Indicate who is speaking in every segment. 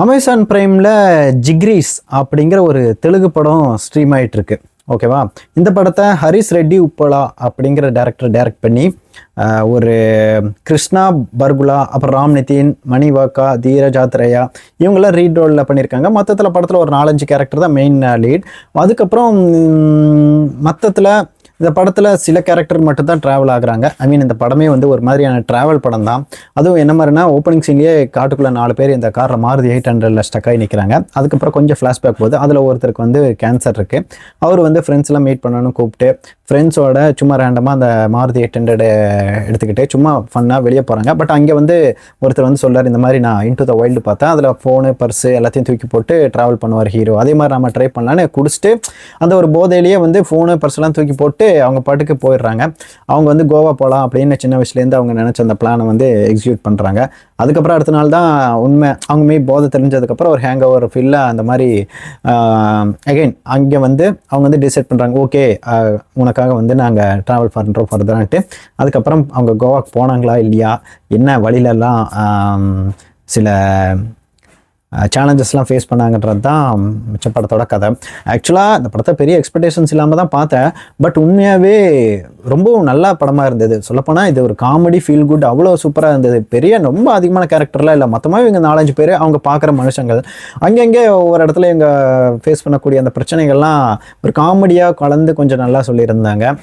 Speaker 1: Amazon பிரைமில் ஜிக்ரீஸ் அப்படிங்கிற ஒரு தெலுங்கு படம் ஸ்ட்ரீம் ஆகிட்டு இருக்கு. ஓகேவா? இந்த படத்தை ஹரிஷ் ரெட்டி உப்பலா அப்படிங்கிற டேரக்டர் டைரக்ட் பண்ணி ஒரு கிருஷ்ணா பர்குலா, அப்புறம் ராம் நிதின், மணிவாக்கா, தீரஜாத்ரேயா இவங்கெல்லாம் ரீட் ரோலில் பண்ணியிருக்காங்க. மொத்தத்தில் படத்தில் ஒரு 4-5 கேரக்டர் தான் மெயின் லீட். அதுக்கப்புறம் மொத்தத்தில் இந்த படத்தில் சில கேரக்டர் மட்டும் தான் ட்ராவல் ஆகுறாங்க. ஐ மீன் இந்த படமே வந்து ஒரு மாதிரியான ட்ராவல் படம் தான். அதுவும் என்ன மாதிரினா ஓப்பனிங் சீன்லேயே காட்டுக்குள்ளே 4 பேர் இந்த காரில் மாருதி 800ல் ஸ்டக் ஆகி நிற்கிறாங்க. அதுக்கப்புறம் கொஞ்சம் ஃப்ளாஷ்பேக் போகுது. அதில் ஒருத்தருக்கு வந்து கேன்சர் இருக்குது. அவர் வந்து ஃப்ரெண்ட்ஸ்லாம் மீட் பண்ணணும்னு கூப்பிட்டு ஃப்ரெண்ட்ஸோட சும்மா ரேண்டமாக அந்த மாருதி 800 எடுத்துக்கிட்டு சும்மா ஃபன்னாக வெளியே போகிறாங்க. பட் அங்கே வந்து ஒருத்தர் வந்து சொல்கிறார், இந்த மாதிரி நான் இன்டு த வைல்டு பார்த்தேன், அதில் ஃபோனு பர்ஸு எல்லாத்தையும் தூக்கி போட்டு ட்ராவல் பண்ணுவார் ஹீரோ. அதே மாதிரி நம்ம ட்ரை பண்ணலான்னு குடிச்சிட்டு அந்த ஒரு போதையிலேயே வந்து ஃபோனு பர்ஸ்லாம் தூக்கி போட்டு அவங்க பாட்டுக்கு போயிடுறாங்க. அவங்க வந்து கோவா போகலாம் அப்படின்னு சின்ன வயசுலேருந்து அவங்க நினச்ச அந்த பிளானை வந்து எக்ஸிக்யூட் பண்ணுறாங்க. அதுக்கப்புறம் அடுத்த நாள் தான் உண்மை அவங்க போதை தெரிஞ்சதுக்கப்புறம் ஒரு ஹேங் ஓவர் ஃபீல்லாக அந்த மாதிரி அகைன் அங்கே வந்து அவங்க வந்து டிசைட் பண்ணுறாங்க, ஓகே உனக்காக வந்து நாங்கள் ட்ராவல் பண்ணுறோம் ஃபர்தரான்ட்டு. அதுக்கப்புறம் அவங்க கோவாக்கு போனாங்களா இல்லையா, என்ன வழியிலலாம் சில சேலஞ்சஸ்லாம் ஃபேஸ் பண்ணாங்கன்றது தான் மிச்ச படத்தோட கதை. ஆக்சுவலாக இந்த படத்தை பெரிய எக்ஸ்பெக்டேஷன்ஸ் இல்லாமல் தான் பார்த்தேன். பட் உண்மையாகவே ரொம்பவும் நல்ல படமாக இருந்தது. சொல்லப்போனால் இது ஒரு காமெடி ஃபீல் குட் அவ்வளோ சூப்பராக இருந்தது. பெரிய ரொம்ப அதிகமான கேரக்டர்லாம் இல்லை, மொத்தமாக இவங்க 4-5 பேர் அவங்க பார்க்குற மனுஷங்கள் அங்கங்கே ஒவ்வொரு இடத்துல இவங்க ஃபேஸ் பண்ணக்கூடிய அந்த பிரச்சனைகள்லாம் ஒரு காமெடியாக கலந்து கொஞ்சம் நல்லா சொல்லியிருந்தாங்க.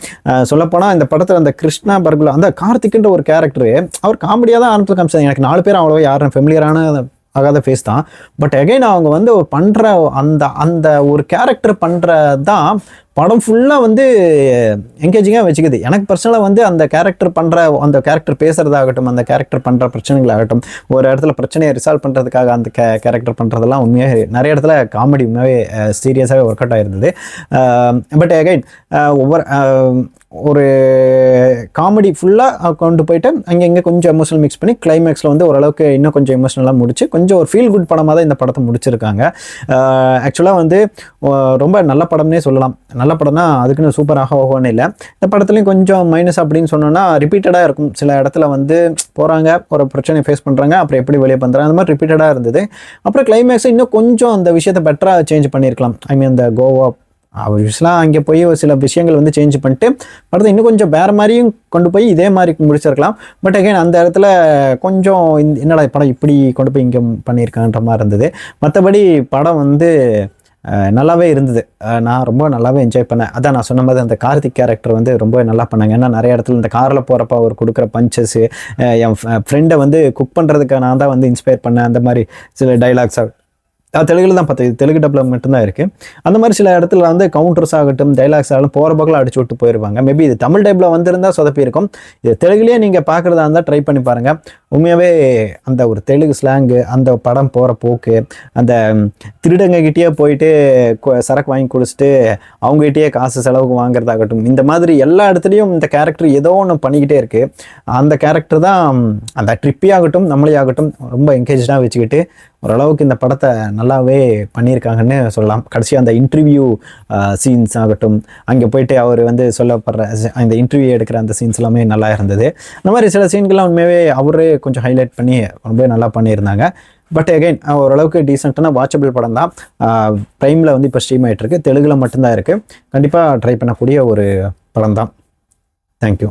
Speaker 1: சொல்லப்போனால் இந்த படத்தில் அந்த கிருஷ்ணா பர்குலா அந்த கார்த்திக்ன்ற ஒரு கேரக்டரு அவர் காமெடியாக தான் ஆரம்பத்தில் காமிச்சாங்க. எனக்கு 4 பேர் அவ்வளோ யாரும் ஃபெமிலியரான ஆகாத ஃபேஸ் தான். பட் அகைன் அவங்க வந்து பண்ணுற அந்த அந்த ஒரு கேரக்டர் பண்ணுறது தான் படம் ஃபுல்லாக வந்து என்கேஜிங்காக வச்சுக்குது. எனக்கு பர்சனலாக வந்து அந்த கேரக்டர் பண்ணுற அந்த கேரக்டர் பேசுகிறதாகட்டும், அந்த கேரக்டர் பண்ணுற பிரச்சனைகளாகட்டும், ஒரு இடத்துல பிரச்சனையை ரிசால்வ் பண்ணுறதுக்காக அந்த கேரக்டர் பண்ணுறதெல்லாம் உண்மையாக நிறைய இடத்துல காமெடி உண்மையாகவே சீரியஸாகவே ஒர்க் அவுட் ஆகிருந்தது. பட் அகைன் ஒரு காமெடி ஃபுல்லாக கொண்டு போயிட்டு அங்கே கொஞ்சம் எமோஷனல் மிக்ஸ் பண்ணி கிளைமேக்ஸில் வந்து ஓரளவுக்கு இன்னும் கொஞ்சம் எமோஷனலாக முடிச்சு கொஞ்சம் ஒரு ஃபீல் குட் படமாக தான் இந்த படத்தை முடிச்சிருக்காங்க. ஆக்சுவலாக வந்து ரொம்ப நல்ல படம்னே சொல்லலாம். நல்ல படம்னா அதுக்குன்னு சூப்பராக ஆகணும்னு இல்லை. இந்த படத்துலையும் கொஞ்சம் மைனஸ் அப்படின்னு சொன்னோன்னா ரிப்பீட்டடாக இருக்கும். சில இடத்துல வந்து போகிறாங்க, ஒரு பிரச்சனையை ஃபேஸ் பண்ணுறாங்க, அப்புறம் எப்படி வெளியே பண்ணுறாங்க, அந்த மாதிரி ரிப்பீட்டடாக இருந்தது. அப்புறம் கிளைமேக்ஸை இன்னும் கொஞ்சம் அந்த விஷயத்தை பெட்டராக சேஞ்ச் பண்ணியிருக்கலாம். ஐ மீன் இந்த கோவா அவர் யூஸ்வலாக அங்கே போய் ஒரு சில விஷயங்கள் வந்து சேஞ்ச் பண்ணிட்டு படத்தை இன்னும் கொஞ்சம் வேறு மாதிரியும் கொண்டு போய் இதே மாதிரி முடிச்சிருக்கலாம். பட் அகைன் அந்த இடத்துல கொஞ்சம் என்னடா படம் இப்படி கொண்டு போய் இங்கே பண்ணியிருக்கான்ற மாதிரி இருந்தது. மற்றபடி படம் வந்து நல்லாவே இருந்தது. நான் ரொம்ப நல்லாவே என்ஜாய் பண்ணேன். அதான் நான் சொன்ன மாதிரி அந்த கார்த்திக் கேரக்டர் வந்து ரொம்ப நல்லா பண்ணாங்க. ஏன்னா நிறைய இடத்துல இந்த காரில் போகிறப்ப அவர் கொடுக்குற பஞ்சஸ்ஸு, என் ஃப்ரெண்டை வந்து குக் பண்ணுறதுக்கு நான் தான் வந்து இன்ஸ்பயர் பண்ணேன். அந்த மாதிரி சில டைலாக்ஸ் தெலுங்குல தான் பார்த்தது, தெலுங்கு டப்பில் மட்டும்தான் இருக்குது. அந்த மாதிரி சில இடத்துல வந்து கவுண்டர்ஸ் ஆகட்டும், டைலாக்ஸ் ஆகட்டும் போகிற பக்கம் அடிச்சு விட்டு போயிருப்பாங்க. மேபி இது தமிழ் டைப்பில் வந்திருந்தால் சொதப்பி இருக்கும். இது தெலுங்குலேயே நீங்கள் பார்க்குறதா இருந்தால் ட்ரை பண்ணி பாருங்கள். உண்மையாகவே அந்த ஒரு தெலுங்கு ஸ்லாங்கு, அந்த படம் போகிற போக்கு, அந்த திருடங்ககிட்டே போயிட்டு சரக்கு வாங்கி குடிச்சிட்டு அவங்ககிட்டயே காசு செலவுக்கு வாங்குறதாகட்டும், இந்த மாதிரி எல்லா இடத்துலையும் இந்த கேரக்டர் ஏதோ ஒன்று பண்ணிக்கிட்டே இருக்குது. அந்த கேரக்டர் தான் அந்த ட்ரிப்பி ஆகட்டும் நம்மளே ஆகட்டும் ரொம்ப என்கேஜாக வச்சுக்கிட்டு ஓரளவுக்கு இந்த படத்தை நல்லாவே பண்ணியிருக்காங்கன்னு சொல்லலாம். கடைசியாக அந்த இன்டர்வியூ சீன்ஸ் ஆகட்டும், அங்கே போயிட்டு அவர் வந்து சொல்லப்படுற அந்த இன்டர்வியூ எடுக்கிற அந்த சீன்ஸ் எல்லாமே நல்லா இருந்தது. அந்த மாதிரி சில சீன்கள்லாம் உண்மையாகவே அவரே கொஞ்சம் ஹைலைட் பண்ணி ரொம்ப நல்லா பண்ணியிருந்தாங்க. பட் அகைன் ஓரளவுக்கு டீசெண்டான வாட்சபிள் படம் தான். ப்ரைமில் வந்து இப்போ ஸ்ட்ரீம் ஆகிட்டு இருக்கு. தெலுங்கில் மட்டும்தான் இருக்குது. கண்டிப்பாக ட்ரை பண்ணக்கூடிய ஒரு படம் தான். தேங்க்யூ.